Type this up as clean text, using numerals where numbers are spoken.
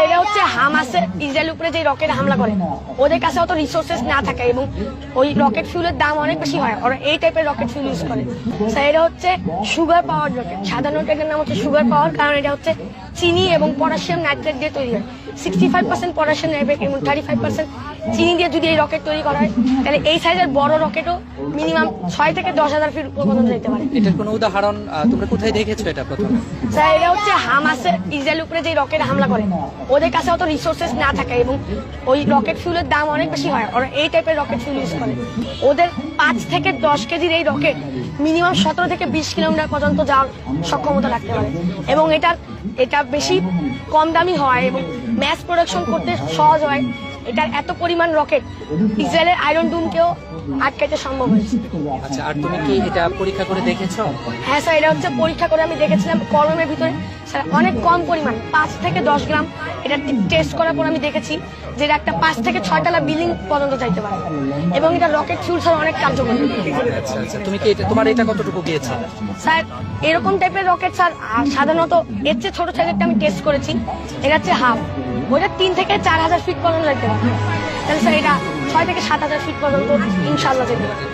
এটা হচ্ছে হামাসের ইসরায়েলের উপরে যে রকেট হামলা করে, ওদের কাছে অত রিসোর্সেস না থাকে এবং ওই রকেট ফিউলের দাম অনেক বেশি হয়, ওরা এই টাইপের রকেট ফিউল ইউজ করে। এটা হচ্ছে সুগার পাওয়ার রকেট। সাধারণত এটার নাম হচ্ছে সুগার পাওয়ার, কারণ এটা হচ্ছে চিনি এবং পটাশিয়াম নাইট্রেট দিয়ে তৈরি হয়। 65% পটাশিয়াম নাইট্রেট এবং 35% চিনি দিয়ে যদি এই রকেট তৈরি করা হয়, তাহলে এই সাইজের বড় রকেটও মিনিমাম 6 থেকে 10,000 ফিট পর্যন্ত যেতে পারে। এটার কোনো উদাহরণ তোমরা কোথায় দেখেছো এটা প্রথমে? এটা হচ্ছে হামাসের ইসরায়েলের উপরে যে রকেট হামলা করে, ওদের কাছে অত রিসোর্সেস না থাকে এবং ওই রকেট ফিউলের দাম অনেক বেশি হয়, ওরা এই টাইপের রকেট ফিউল ইউজ করে। ওদের 5 থেকে 10 কেজির এই রকেট মিনিমাম 17 থেকে 20 কিলোমিটার পর্যন্ত যাওয়ার সক্ষমতা রাখতে পারে এবং এটা বেশি কম দামি হয় এবং ম্যাস প্রোডাকশন করতে সহজ হয়। এটার এত পরিমাণ রকেট ইসরায়েলের আয়রন ডোমকেও আটকাইতে সম্ভব হয়েছে। আচ্ছা, আর তুমি কি এটা পরীক্ষা করে দেখেছো? হ্যাঁ স্যার, এটা হচ্ছে পরীক্ষা করে আমি দেখেছিলাম কলমের ভিতরে স্যার অনেক কম পরিমাণ 5 থেকে 10 গ্রাম। এটা টেস্ট করার পর আমি দেখেছি যে এটা একটা 5 থেকে 6 তলা বিল্ডিং পর্যন্ত যাইতে পারে এবং এটা রকেট ফিউল স্যার অনেক কার্যকরী। আচ্ছা আচ্ছা, তুমি কি তোমার এটা কতটুকু গিয়েছে? স্যার এরকম টাইপের রকেট স্যার সাধারণত এর চেয়ে ছোট সাইজেরটা আমি টেস্ট করেছি, এটা হচ্ছে হাফ, ওইটা 3 থেকে 4,000 ফিট পর্যন্ত যাইতে পারে। তাহলে স্যার এটা 6 থেকে 7,000 ফিট পর্যন্ত ইনশাআল্লাহ যেতে পারে।